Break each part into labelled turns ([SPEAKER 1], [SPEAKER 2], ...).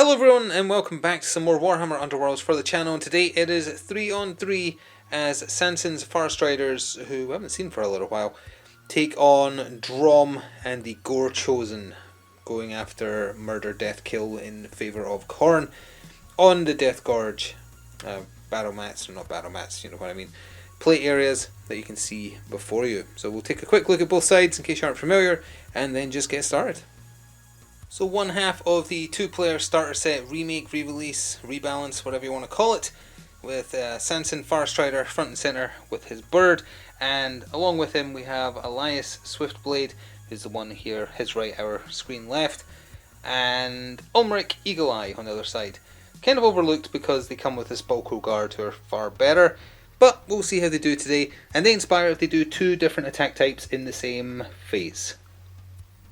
[SPEAKER 1] Hello everyone and welcome back to some more Warhammer Underworlds for the channel, and today it is 3-on-3 as Samson's Farstriders, who we haven't seen for a little while, take on Dromm and the Gorechosen, going after murder, death, kill in favour of Khorne on the Death Gorge battle mats, or not battle mats, you know what I mean, play areas that you can see before you. So we'll take a quick look at both sides in case you aren't familiar and then just get started. So one half of the two-player starter set remake, re-release, rebalance, whatever you want to call it, with Samson Farstrider front and centre with his bird, and along with him we have Elias Swiftblade, who's the one here, his right, our screen left, and Ulmric Eagle Eye on the other side. Kind of overlooked because they come with this Bulko Guard who are far better, but we'll see how they do today, and they inspire if they do two different attack types in the same phase.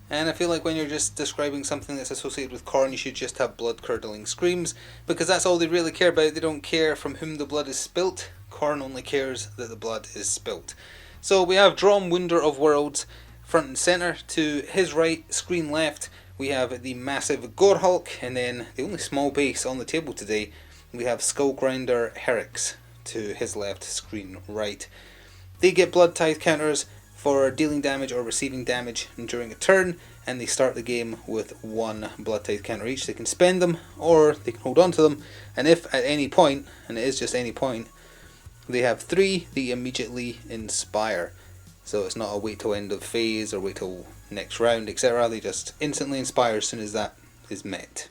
[SPEAKER 1] And I feel like when you're just describing something that's associated with Khorne, you should just have blood-curdling screams, because that's all they really care about. They don't care from whom the blood is spilt. Khorne only cares that the blood is spilt. So we have Dromm, Wonder of Worlds, front and centre. To his right, screen left, we have the massive Gorehulk, and then the only small base on the table today, we have Skullgrinder Herix to his left, screen right. They get blood tithe counters for dealing damage or receiving damage during a turn, and they start the game with one blood tithe counter each. They can spend them or they can hold on to them, and if at any point, and it is just any point, they have three, they immediately inspire. So it's not a wait till end of phase or wait till next round, etc. They just instantly inspire as soon as that is met.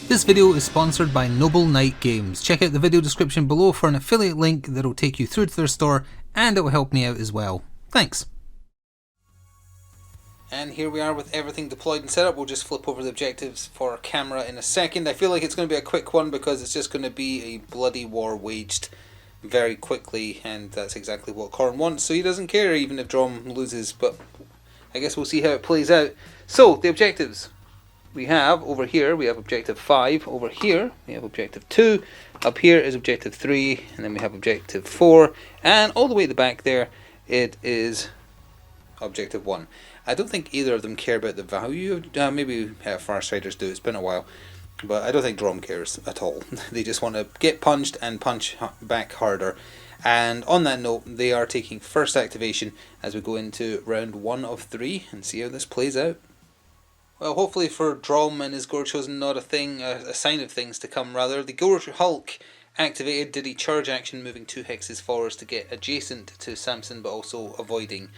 [SPEAKER 2] This video is sponsored by Noble Knight Games. Check out the video description below for an affiliate link that will take you through to their store, and it will help me out as well. Thanks.
[SPEAKER 1] And here we are with everything deployed and set up. We'll just flip over the objectives for camera in a second. I feel like it's going to be a quick one because it's just going to be a bloody war waged very quickly, and that's exactly what Khorne wants, so he doesn't care even if Dromm loses, but I guess we'll see how it plays out. So, the objectives. We have over here, we have objective 5, over here we have objective 2, up here is objective 3, and then we have objective 4, and all the way at the back there it is objective 1. I don't think either of them care about the value, maybe Farstriders do, it's been a while, but I don't think Dromm cares at all. They just want to get punched and punch back harder. And on that note, they are taking first activation as we go into round 1 of 3 and see how this plays out. Well, hopefully for Dromm and his Gorechosen, not a sign of things to come rather. The Gorehulk activated, did a charge action moving 2 hexes forwards to get adjacent to Samson, but also avoiding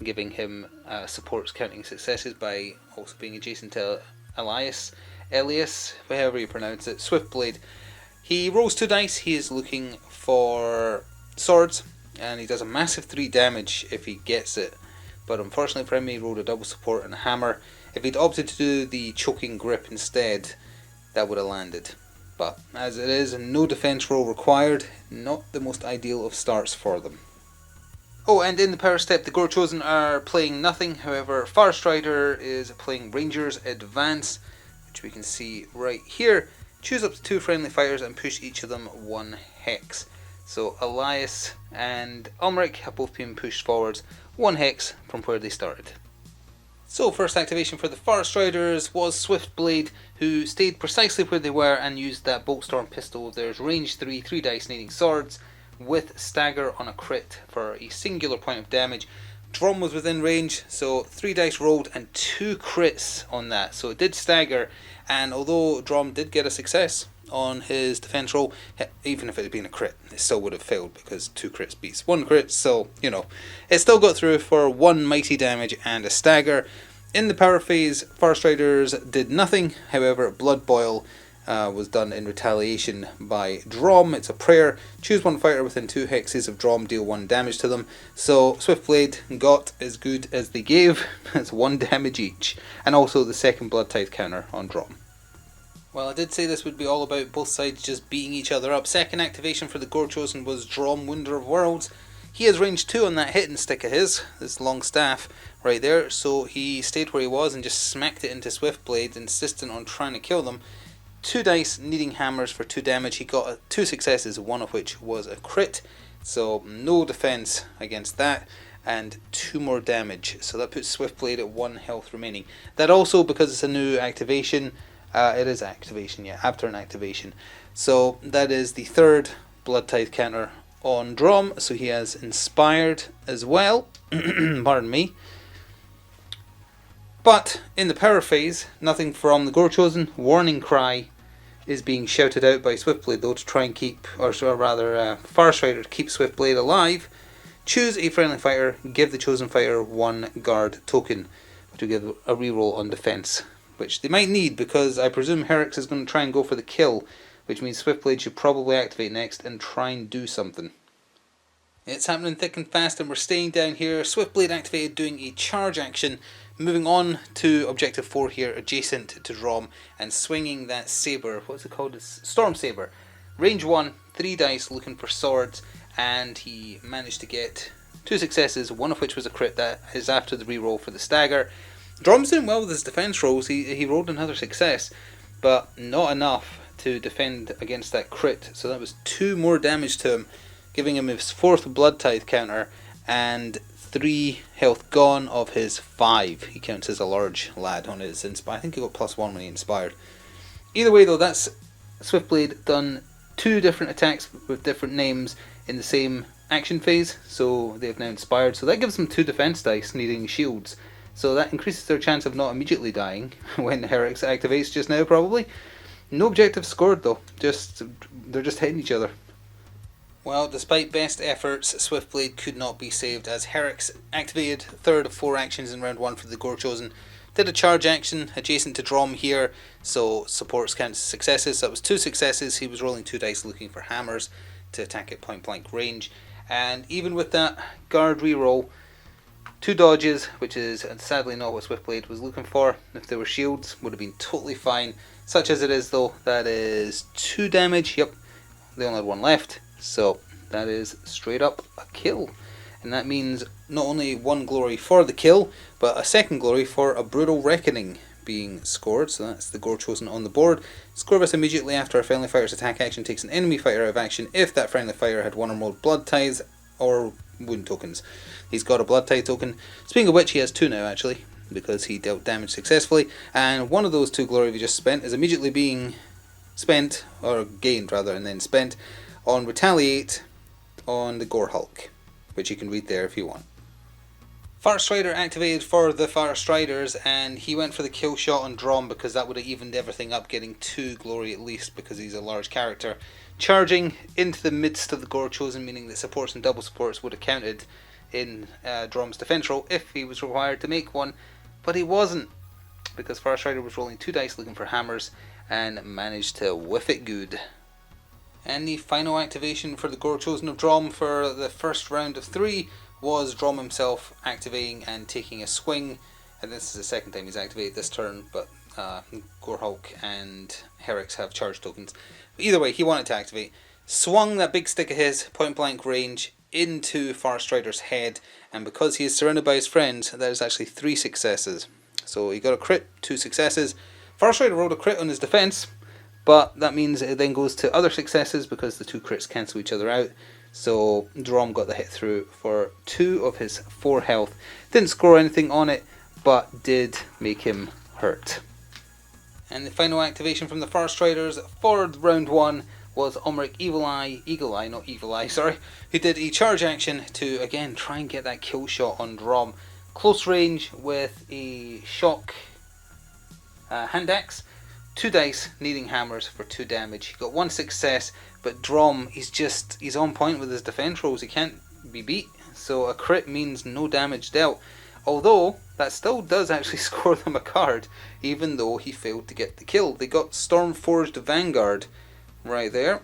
[SPEAKER 1] giving him supports counting successes by also being adjacent to Elias, however you pronounce it, Swiftblade. He rolls 2 dice, he is looking for swords, and he does a massive 3 damage if he gets it. But unfortunately for him, he rolled a double support and a hammer. If he'd opted to do the choking grip instead, that would have landed. But as it is, no defense roll required, not the most ideal of starts for them. Oh, and in the power step, the Gorechosen are playing nothing. However, Farstrider is playing Rangers Advance, which we can see right here. Choose up to 2 friendly fighters and push each of them 1 hex. So Elias and Ulmric have both been pushed forwards 1 hex from where they started. So first activation for the Farstriders was Swiftblade, who stayed precisely where they were and used that Boltstorm pistol. There's range 3, 3 dice needing swords, with stagger on a crit for a singular point of damage. Dromm was within range, so 3 dice rolled and 2 crits on that, so it did stagger, and although Dromm did get a success on his defense roll, even if it had been a crit, it still would have failed because 2 crits beats 1 crit, so, you know, it still got through for 1 mighty damage and a stagger. In the power phase, Farstriders did nothing, however, Blood Boil was done in retaliation by Dromm. It's a prayer. Choose 1 fighter within 2 hexes of Dromm, deal 1 damage to them. So Swiftblade got as good as they gave. That's 1 damage each. And also the second blood tithe counter on Dromm. Well, I did say this would be all about both sides just beating each other up. Second activation for the Gorechosen was Dromm, Wonder of Worlds. He has range 2 on that hitting stick of his, this long staff right there, so he stayed where he was and just smacked it into Swiftblade, insistent on trying to kill them. 2 dice needing hammers for 2 damage. He got 2 successes, one of which was a crit, so no defense against that, and 2 more damage, so that puts Swiftblade at 1 health remaining. That also, because it's a new activation, It is activation, yeah, after an activation. So that is the third Blood Tithe counter on Dromm. So he has inspired as well. Pardon me. But in the power phase, nothing from the Gorechosen. Warning cry is being shouted out by Swiftblade though to try and keep, or rather Farstrider to keep Swiftblade alive. Choose a friendly fighter, give the chosen fighter 1 guard token to give a reroll on defense, which they might need because I presume Herix is going to try and go for the kill, which means Swiftblade should probably activate next and try and do something. It's happening thick and fast and we're staying down here. Swiftblade activated, doing a charge action, moving on to objective 4 here, adjacent to Dromm, and swinging that saber. What's it called? It's Storm Saber. Range 1, 3 dice, looking for swords, and he managed to get 2 successes, one of which was a crit. That is after the reroll for the stagger. Dromm's doing well with his defense rolls. He rolled another success, but not enough to defend against that crit. So that was 2 more damage to him, giving him his 4th Blood Tithe counter and 3 health gone of his 5. He counts as a large lad on his inspire. I think he got +1 when he inspired. Either way though, that's Swiftblade done 2 different attacks with different names in the same action phase, so they've now inspired. So that gives them 2 defense dice needing shields. So that increases their chance of not immediately dying when Herix activates just now probably. No objectives scored though, they're just hitting each other. Well, despite best efforts, Swiftblade could not be saved as Herix activated 3rd of 4 actions in round 1 for the Gorechosen. Did a charge action adjacent to Dromm here, so supports count as successes. So that was 2 successes. He was rolling 2 dice looking for hammers to attack at point blank range. And even with that guard reroll, 2 dodges, which is sadly not what Swiftblade was looking for. If there were shields, would have been totally fine. Such as it is though, that is 2 damage. Yep, they only had 1 left. So that is straight up a kill. And that means not only 1 glory for the kill, but a 2nd glory for a brutal reckoning being scored. So that's the Gorechosen on the board. Score this immediately after a friendly fighter's attack action takes an enemy fighter out of action if that friendly fighter had 1 or more blood tithes or wound tokens. He's got a blood tithe token. Speaking of which, he has 2 now actually, because he dealt damage successfully, and one of those 2 glory we just spent is immediately being spent, or gained rather, and then spent on Retaliate on the Gore Hulk, which you can read there if you want. Farstrider activated for the Farstriders, and he went for the kill shot on Dromm because that would have evened everything up, getting 2 glory at least because he's a large character. Charging into the midst of the Gorechosen, meaning that supports and double supports would have counted in Dromm's defense roll if he was required to make one, but he wasn't, because Farstrider was rolling 2 dice looking for hammers and managed to whiff it good. And the final activation for the Gorechosen of Dromm for the first round of 3 was Dromm himself activating and taking a swing, and this is the 2nd time he's activated this turn, but Gore Hulk and Herix have charge tokens. But either way, he wanted to activate. Swung that big stick of his, point blank range, into Farstrider's head, and because he is surrounded by his friends, that is actually 3 successes. So he got a crit, 2 successes. Farstrider rolled a crit on his defense, but that means it then goes to other successes because the 2 crits cancel each other out. So Dromm got the hit through for 2 of his 4 health. Didn't score anything on it, but did make him hurt. And the final activation from the Farstriders for round 1 was Omric Eagle Eye, who did a charge action to again try and get that kill shot on Dromm. Close range with a shock hand axe. 2 dice, needing hammers for 2 damage. He got 1 success, but Dromm, he's on point with his defense rolls. He can't be beat, so a crit means no damage dealt. Although, that still does actually score them a card, even though he failed to get the kill. They got Stormforged Vanguard right there.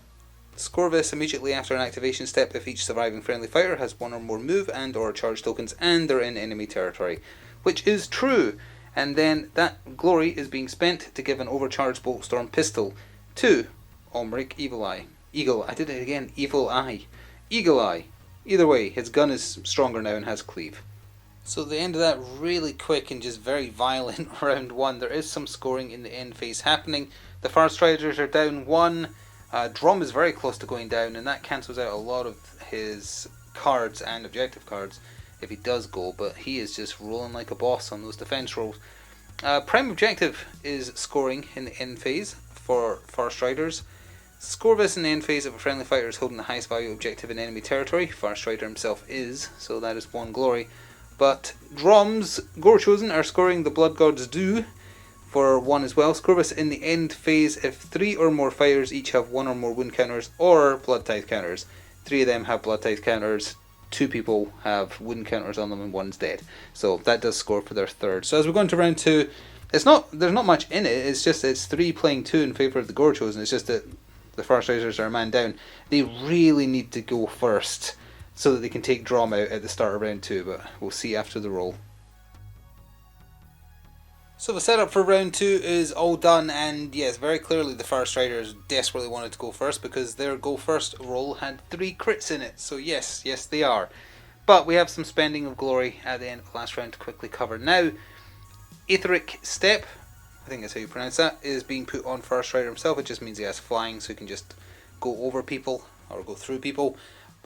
[SPEAKER 1] Score this immediately after an activation step if each surviving friendly fighter has 1 or more move and or charge tokens and they're in enemy territory, which is true. And then that glory is being spent to give an overcharged bolt storm pistol to Omric Evil Eye. Eagle Eye. Either way, his gun is stronger now and has cleave. So the end of that really quick and just very violent round 1. There is some scoring in the end phase happening. The Farstriders are down 1. Dromm is very close to going down, and that cancels out a lot of his cards and objective cards if he does go, but he is just rolling like a boss on those defense rolls. Prime objective is scoring in the end phase for Farstriders. Score this in the end phase if a friendly fighter is holding the highest value objective in enemy territory. Farstrider himself is, so that is 1 glory. But Dromm's Gorechosen are scoring the Blood God's Due for 1 as well. Score this in the end phase if 3 or more fighters each have 1 or more wound counters or blood tithe counters. 3 of them have blood tithe counters, 2 people have wound counters on them, and 1's dead. So that does score for their third. So as we go into round 2, there's not much in it. It's 3 playing 2 in favour of the Gorechosen. It's just that the Farstriders are a man down. They really need to go first so that they can take Dromm out at the start of round 2, but we'll see after the roll. So the setup for round 2 is all done, and yes, very clearly the Farstriders desperately wanted to go first because their go first roll had 3 crits in it. So yes, they are. But we have some spending of glory at the end of the last round to quickly cover. Now, Etheric Step, I think that's how you pronounce that, is being put on Farstrider himself. It just means he has flying, so he can just go over people or go through people.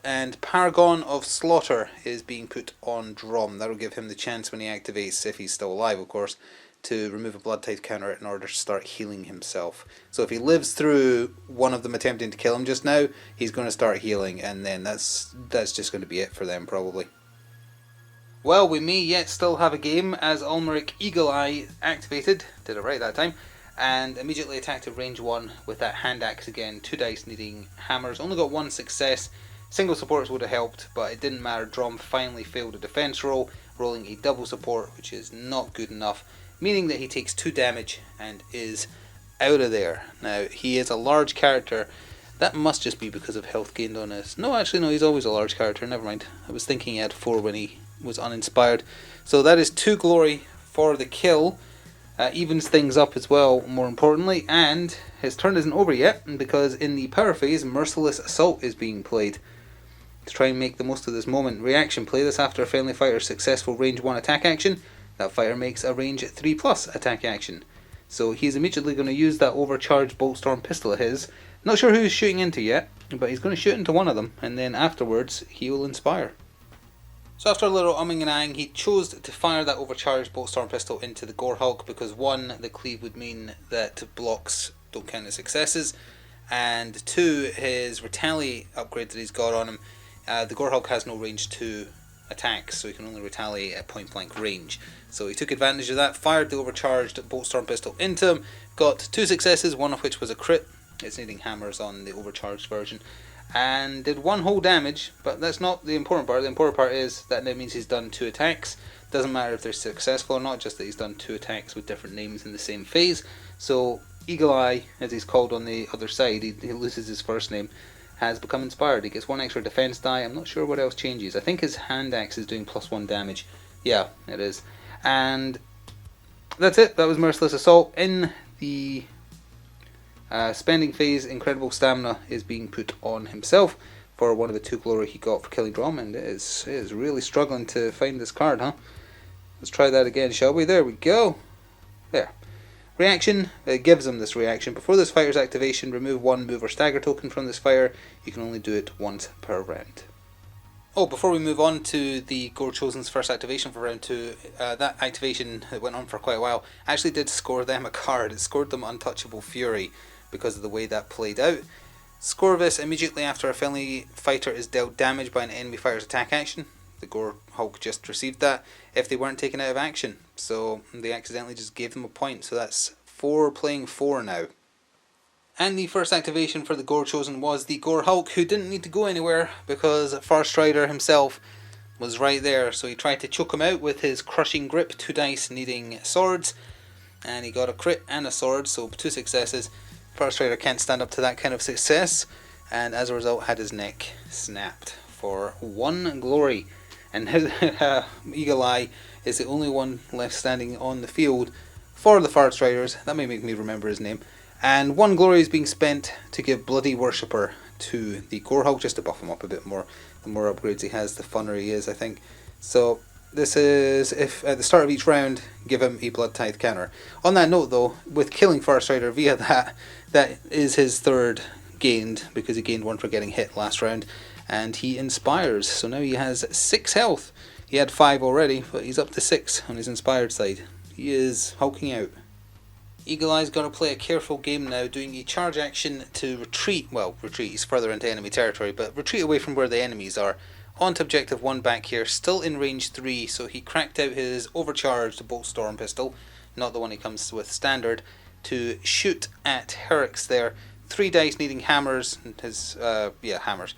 [SPEAKER 1] And Paragon of Slaughter is being put on Dromm. That'll give him the chance when he activates, if he's still alive of course, to remove a blood tithe counter in order to start healing himself. So if he lives through one of them attempting to kill him just now, he's going to start healing, and then that's just going to be it for them probably. Well, we may yet still have a game as Ulmeric Eagle Eye activated, did it right that time, and immediately attacked at range 1 with that hand axe again, 2 dice needing hammers, only got 1 success. Single supports would have helped, but it didn't matter. Dromm finally failed a defense roll, rolling a double support, which is not good enough, meaning that he takes 2 damage and is out of there. Now, he is a large character. That must just be because of health gained on his... No, actually no, he's always a large character, never mind. I was thinking he had 4 when he was uninspired. So that is 2 glory for the kill. Evens things up as well, more importantly, and his turn isn't over yet, because in the power phase, Merciless Assault is being played. To try and make the most of this moment. Reaction: play this after a friendly fighter's successful range 1 attack action. That fighter makes a range 3+ attack action. So he's immediately going to use that overcharged Boltstorm pistol of his. Not sure who he's shooting into yet, but he's going to shoot into one of them, and then afterwards he will inspire. So after a little umming and ahhing, he chose to fire that overcharged Boltstorm pistol into the Gorehulk because 1, the cleave would mean that blocks don't count as successes, and 2, his retaliate upgrade that he's got on him, the Gorehulk has no range 2 attacks, so he can only retaliate at point blank range. So he took advantage of that, fired the overcharged Boltstorm pistol into him, got 2 successes, one of which was a crit. It's needing hammers on the overcharged version, and did 1 whole damage, but that's not the important part. The important part is that now means he's done 2 attacks. Doesn't matter if they're successful or not, just that he's done 2 attacks with different names in the same phase. So Eagle Eye, as he's called on the other side, he loses his first name, has become inspired. He gets 1 extra defense die. I'm not sure what else changes. I think his hand axe is doing +1 damage. Yeah, it is. And that's it. That was Merciless Assault. In the spending phase, Incredible Stamina is being put on himself for 1 of the 2 glory he got for killing Dromm, and it is really struggling to find this card, huh? Let's try that again, shall we? There we go. There. Reaction, it gives him this reaction. Before this fighter's activation, remove 1 move or stagger token from this fighter. You can only do it once per round. Oh, before we move on to the Gorechosen's first activation for round 2, that activation that went on for quite a while actually did score them a card. It scored them Untouchable Fury because of the way that played out. Score this immediately after a friendly fighter is dealt damage by an enemy fighter's attack action. The Gorehulk just received that if they weren't taken out of action, so they accidentally just gave them a point. So that's 4 playing 4 now. And the first activation for the Gorechosen was the Gorehulk, who didn't need to go anywhere because Farstrider himself was right there. So he tried to choke him out with his Crushing Grip, 2 dice needing swords, and he got a crit and a sword, so 2 successes. Farstrider can't stand up to that kind of success, and as a result had his neck snapped for 1 glory. And now Eagle Eye is the only one left standing on the field for the Farstriders. That may make me remember his name. And 1 glory is being spent to give Bloody Worshipper to the Gorehulk, just to buff him up a bit more. The more upgrades he has, the funner he is, I think. So this is, if at the start of each round, give him a blood tithe counter. On that note though, with killing Farstrider via that is his 3rd gained, because he gained 1 for getting hit last round. And he inspires, so now he has 6 health. He had 5 already, but he's up to 6 on his inspired side. He is hulking out. Eagle Eye's got to play a careful game now, doing a charge action to retreat. Well, retreat, he's further into enemy territory, but retreat away from where the enemies are. On to objective 1 back here, still in range 3, so he cracked out his overcharged bolt storm pistol, not the one he comes with standard, to shoot at Herrick's there. 3 dice needing hammers, his, hammers.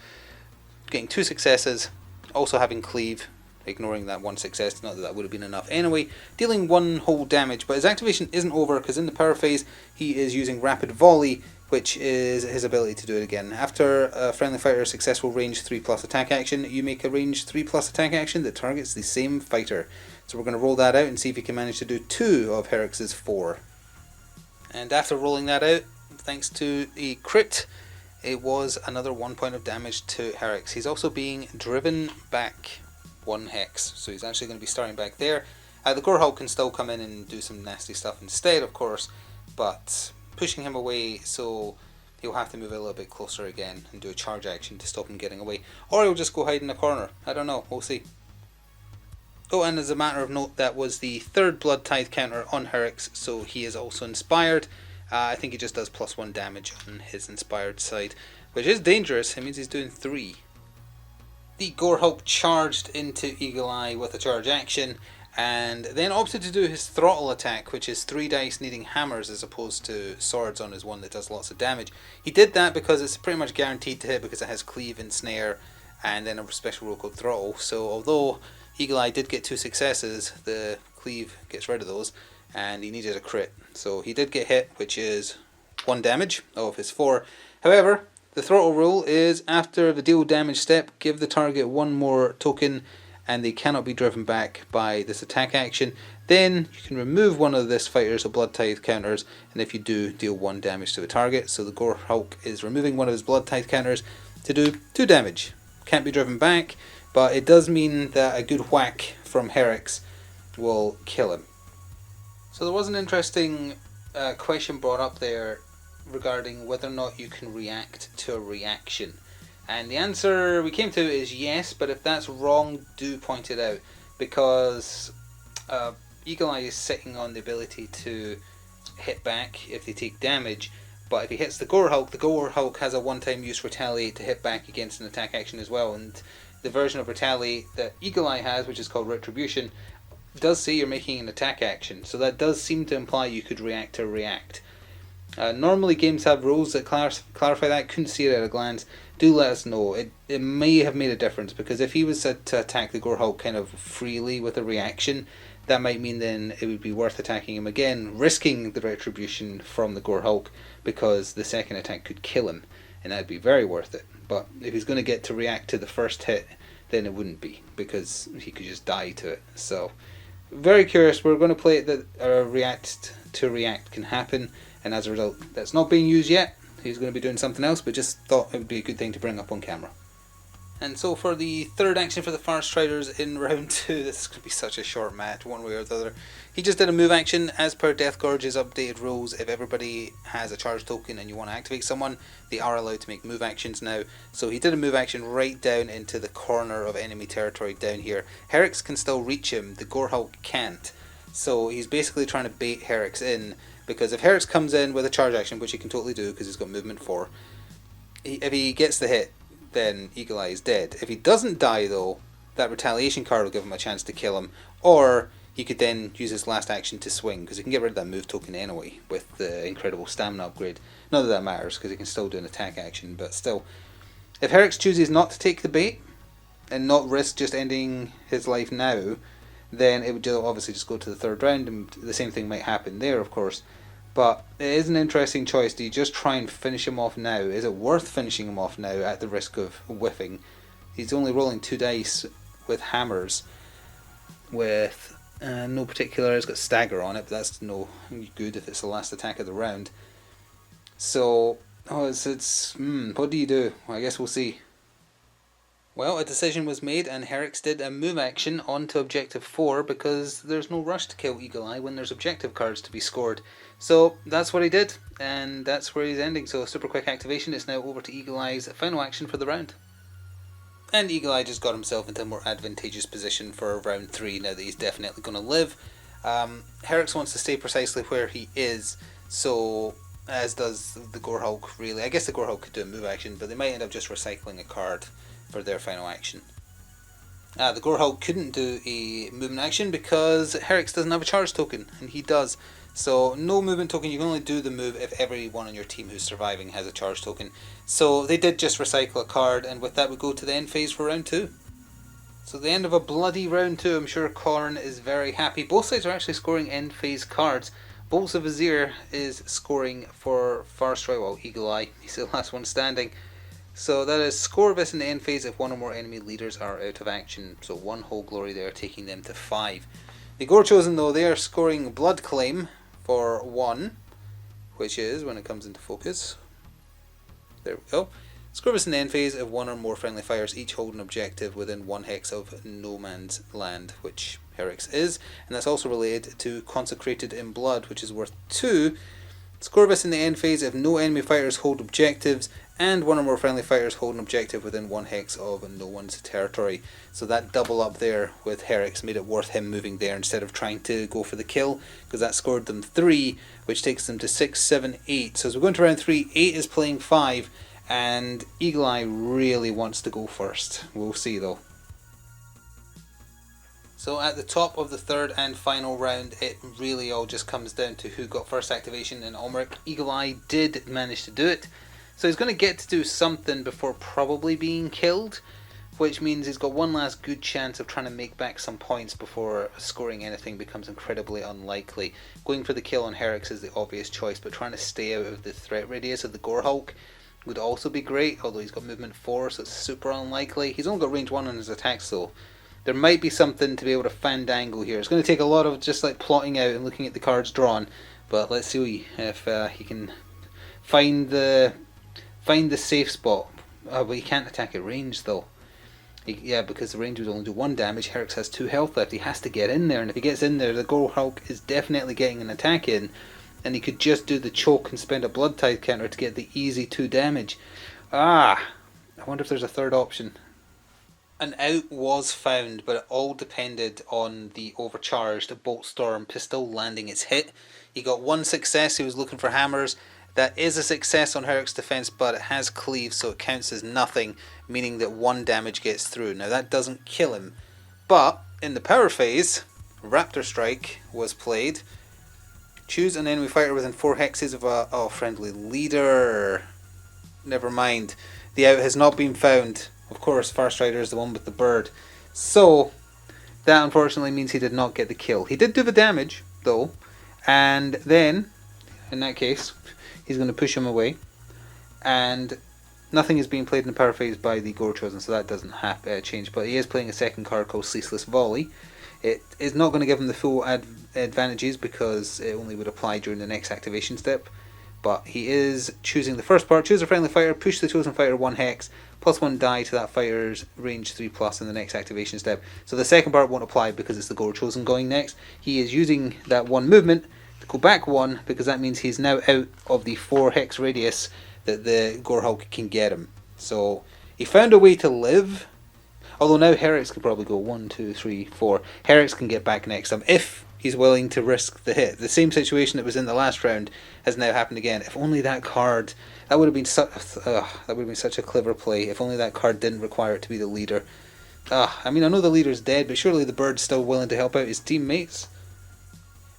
[SPEAKER 1] Getting 2 successes, also having cleave, ignoring that 1 success, not that that would have been enough anyway, dealing 1 whole damage, but his activation isn't over because in the power phase he is using rapid volley, which is his ability to do it again. After a friendly fighter's successful range 3+ attack action, you make a range 3+ attack action that targets the same fighter. So we're going to roll that out and see if he can manage to do 2 of Herrick's 4. And after rolling that out, thanks to a crit, it was another 1 point of damage to Herrick's. He's also being driven back 1 hex, so he's actually going to be starting back there. The Gorehulk can still come in and do some nasty stuff instead, of course, but pushing him away, so he'll have to move a little bit closer again and do a charge action to stop him getting away. Or he'll just go hide in a corner. I don't know, we'll see. Oh, and as a matter of note, that was the 3rd Blood Tithe counter on Herrick's, so he is also inspired. I think he just does +1 damage on his inspired side, which is dangerous. It means he's doing 3. The Gorehulk charged into Eagle Eye with a charge action, and then opted to do his throttle attack, which is 3 dice needing hammers as opposed to swords on his one that does lots of damage. He did that because it's pretty much guaranteed to hit because it has cleave and snare and then a special rule called throttle. So although Eagle Eye did get 2 successes, the cleave gets rid of those and he needed a crit. So he did get hit, which is 1 damage of his 4. However, the throttle rule is after the deal damage step, give the target 1 more token and they cannot be driven back by this attack action. Then you can remove one of this fighter's Blood Tithe counters, and if you do, deal 1 damage to the target. So the Gorehulk is removing one of his Blood Tithe counters to do 2 damage. Can't be driven back, but it does mean that a good whack from Herrick's will kill him. So there was an interesting question brought up there regarding whether or not you can react to a reaction, and the answer we came to is yes, but if that's wrong, do point it out, because Eagle Eye is sitting on the ability to hit back if they take damage, but if he hits the Gorehulk has a 1-time use retaliate to hit back against an attack action as well, and the version of retaliate that Eagle Eye has, which is called retribution, does say you're making an attack action, so that does seem to imply you could react to react. Normally games have rules that clarify that. Couldn't see it at a glance. Do let us know. It may have made a difference, because if he was to attack the Gorehulk kind of freely with a reaction, that might mean then it would be worth attacking him again, risking the retribution from the Gorehulk, because the second attack could kill him, and that would be very worth it. But if he's going to get to react to the first hit, then it wouldn't be, because he could just die to it. So, very curious. We're going to play it that react to react can happen, and as a result, that's not being used yet. He's going to be doing something else, but just thought it would be a good thing to bring up on camera. And so for the 3rd action for the Farstriders in round 2, this is going to be such a short match, one way or the other. He just did a move action. As per Deathgorge's updated rules, if everybody has a charge token and you want to activate someone, they are allowed to make move actions now. So he did a move action right down into the corner of enemy territory down here. Herrick's can still reach him, the Gorehulk can't. So he's basically trying to bait Herrick's in, because if Herrick's comes in with a charge action, which he can totally do because he's got movement 4, if he gets the hit, then Eagle Eye is dead. If he doesn't die though, that retaliation card will give him a chance to kill him, or he could then use his last action to swing, because he can get rid of that move token anyway with the incredible stamina upgrade. Not that that matters, because he can still do an attack action, but still. If Herrick's chooses not to take the bait, and not risk just ending his life now, then it would obviously just go to the 3rd round, and the same thing might happen there, of course. But it is an interesting choice. Do you just try and finish him off now? Is it worth finishing him off now at the risk of whiffing? He's only rolling 2 dice with hammers, with no particular. It's got stagger on it, but that's no good if it's the last attack of the round. So, what do you do? Well, I guess we'll see. Well, a decision was made, and Herrick's did a move action onto objective 4, because there's no rush to kill Eagle Eye when there's objective cards to be scored. So that's what he did, and that's where he's ending. So super quick activation. It's now over to Eagle Eye's final action for the round. And Eagle Eye just got himself into a more advantageous position for round 3 now that he's definitely going to live. Herrick's wants to stay precisely where he is, so as does the Gorehulk really. I guess the Gorehulk could do a move action, but they might end up just recycling a card for their final action. The Gorehulk couldn't do a movement action because Herrick's doesn't have a charge token, and he does. So no movement token, you can only do the move if everyone on your team who's surviving has a charge token. So they did just recycle a card, and with that we go to the end phase for round 2. So the end of a bloody round 2, I'm sure Corn is very happy. Both sides are actually scoring end phase cards. Bolts of Vizier is scoring for Farstriders, well, Eagle Eye, he's the last one standing. So that is score this in the end phase if one or more enemy leaders are out of action. So 1 whole glory there, taking them to 5. The Gorechosen though, they are scoring Blood Claim for 1, which is, when it comes into focus, there we go. Score this in the end phase if one or more friendly fires each hold an objective within 1 hex of no man's land, which Herrick's is, and that's also related to Consecrated in Blood, which is worth 2. Score this in the end phase if no enemy fighters hold objectives and one or more friendly fighters hold an objective within 1 hex of no one's territory. So that double up there with Herrick's made it worth him moving there instead of trying to go for the kill, because that scored them 3, which takes them to 6, 7, 8. So as we go into round 3, 8 is playing 5, and Eagle Eye really wants to go first. We'll see though. So at the top of the third and final round, it really all just comes down to who got first activation in Almeric. Eagle Eye did manage to do it, so he's going to get to do something before probably being killed, which means he's got one last good chance of trying to make back some points before scoring anything becomes incredibly unlikely. Going for the kill on Herrick's is the obvious choice, but trying to stay out of the threat radius of the Gorehulk would also be great, although he's got movement 4, so it's super unlikely. He's only got range 1 on his attacks though. There might be something to be able to fandangle here. It's going to take a lot of just like plotting out and looking at the cards drawn, but let's see if he can find the safe spot. But he can't attack at range though. Yeah, because the range would only do 1 damage. Herrick's has 2 health left. He has to get in there, and if he gets in there, the Gorehulk is definitely getting an attack in, and he could just do the choke and spend a blood tithe counter to get the easy 2 damage. I wonder if there's a third option. An out was found, but it all depended on the overcharged Bolt Storm pistol landing its hit. He got 1 success, he was looking for hammers. That is a success on Herrick's defense, but it has cleave, so it counts as nothing, meaning that 1 damage gets through. Now that doesn't kill him, but in the power phase, Raptor Strike was played. Choose an enemy fighter within 4 hexes of a friendly leader. Never mind, the out has not been found. Of course, Farstrider is the one with the bird. So, that unfortunately means he did not get the kill. He did do the damage, though. And then, in that case, he's going to push him away. And nothing is being played in the power phase by the Gorechosen, so that doesn't change. But he is playing a second card called Ceaseless Volley. It is not going to give him the full advantages because it only would apply during the next activation step. But he is choosing the first part. Choose a friendly fighter, push the chosen fighter 1 hex, plus 1 die to that fighter's range 3+ in the next activation step. So the second part won't apply because it's the Gorechosen going next. He is using that 1 movement to go back 1 because that means he's now out of the 4 hex radius that the Gorehulk can get him. So he found a way to live. Although now Herrick's can probably go 1, 2, 3, 4. Herrick's can get back next time if he's willing to risk the hit. The same situation that was in the last round has now happened again. If only that card, that would have been such a clever play. If only that card didn't require it to be the leader. I mean, I know the leader's dead, but surely the bird's still willing to help out his teammates.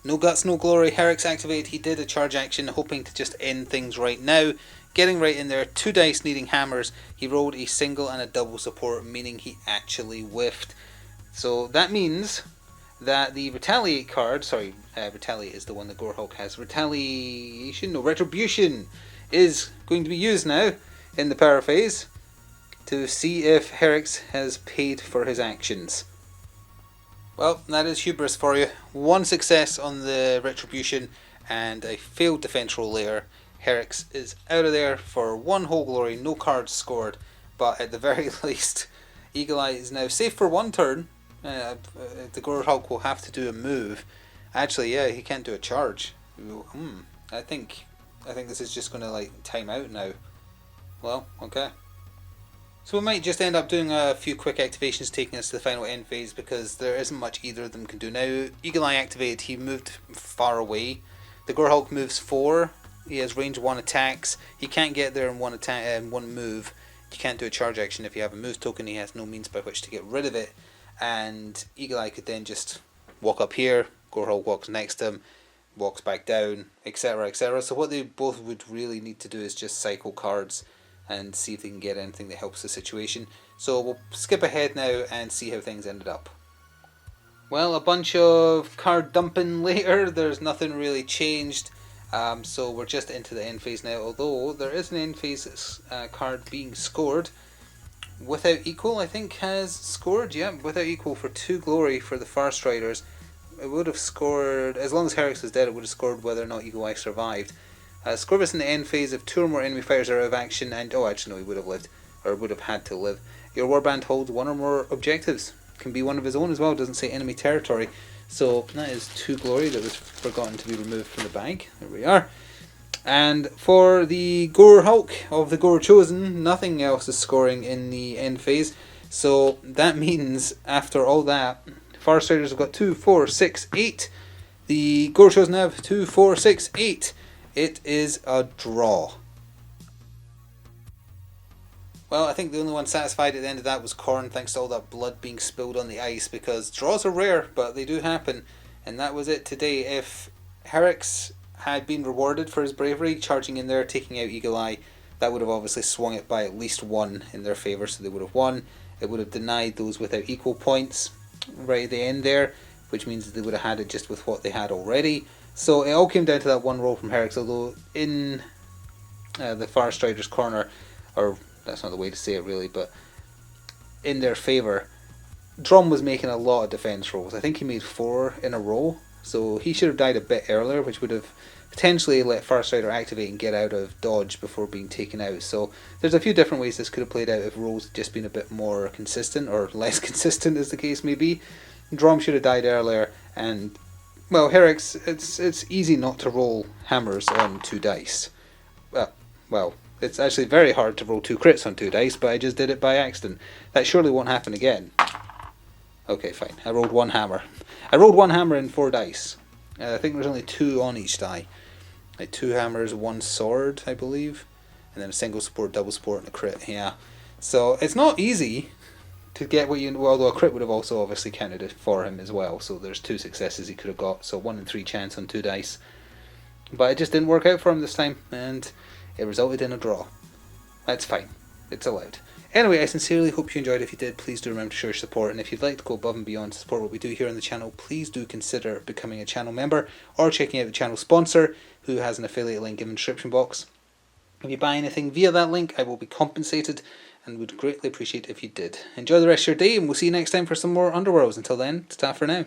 [SPEAKER 1] No guts, no glory. Herrick's activated. He did a charge action, hoping to just end things right now. Getting right in there, 2 dice needing hammers. He rolled a single and a double support, meaning he actually whiffed. So that means that the Retaliate card, Retaliate is the one that Gorehulk has. Retribution is going to be used now in the power phase to see if Herrick's has paid for his actions. Well, that is hubris for you. 1 success on the Retribution and a failed defense roll there. Herrick's is out of there for 1 whole glory, no cards scored, but at the very least, Eagle Eye is now safe for 1 turn. The Gorehulk will have to do a move. Actually, yeah, he can't do a charge. I think this is just going to like time out now. Well, okay. So we might just end up doing a few quick activations taking us to the final end phase because there isn't much either of them can do. Now, Eagle Eye activated, he moved far away. The Gorehulk moves 4, he has range 1 attacks, he can't get there in one move. You can't do a charge action if you have a move token, he has no means by which to get rid of it. And Eagle Eye could then just walk up here, Gorehulk walks next to him, walks back down, etc, etc. So what they both would really need to do is just cycle cards and see if they can get anything that helps the situation. So we'll skip ahead now and see how things ended up. Well, a bunch of card dumping later, there's nothing really changed. So we're just into the end phase now, although there is an end phase card being scored. Without Equal, I think, has scored. Yeah, Without Equal for 2 glory for the Farstriders. It would have scored, as long as Herix was dead, it would have scored whether or not Eagle Eye survived. Score this in the end phase if 2 or more enemy fighters are out of action, and actually no, he would have lived, or would have had to live. Your warband holds 1 or more objectives. Can be one of his own as well, doesn't say enemy territory. So that is 2 glory that was forgotten to be removed from the bag. There we are. And for the Gorehulk of the Gorechosen, nothing else is scoring in the end phase. So that means after all that, Farstriders have got 2, 4, 6, 8. The Gorechosen have 2, 4, 6, 8. It is a draw. Well, I think the only one satisfied at the end of that was Korn, thanks to all that blood being spilled on the ice, because draws are rare, but they do happen. And that was it today. If Herix had been rewarded for his bravery, charging in there, taking out Eagle Eye, that would have obviously swung it by at least 1 in their favour, so they would have won. It would have denied those without equal points right at the end there, which means that they would have had it just with what they had already. So it all came down to that one roll from Herix, although in the Farstriders' corner, or that's not the way to say it really, but in their favour, Dromm was making a lot of defence rolls. I think he made 4 in a row, so he should have died a bit earlier, which would have potentially let Farstrider activate and get out of dodge before being taken out. So there's a few different ways this could have played out if rolls had just been a bit more consistent, or less consistent as the case may be. Dromm should have died earlier, and well, Herix, it's easy not to roll hammers on 2 dice. Well, it's actually very hard to roll 2 crits on 2 dice, but I just did it by accident. That surely won't happen again. Okay, fine. I rolled 1 hammer. I rolled 1 hammer in 4 dice. I think there's only 2 on each die. Like 2 hammers, 1 sword, I believe. And then a single support, double support, and a crit. Yeah. So it's not easy to get what you... Although a crit would have also obviously counted for him as well. So there's 2 successes he could have got. So 1 in 3 chance on 2 dice. But it just didn't work out for him this time. And it resulted in a draw. That's fine. It's allowed. Anyway, I sincerely hope you enjoyed. If you did, please do remember to show your support. And if you'd like to go above and beyond to support what we do here on the channel, please do consider becoming a channel member or checking out the channel sponsor, who has an affiliate link in the description box. If you buy anything via that link, I will be compensated and would greatly appreciate if you did. Enjoy the rest of your day, and we'll see you next time for some more Underworlds. Until then, ta-ta for now.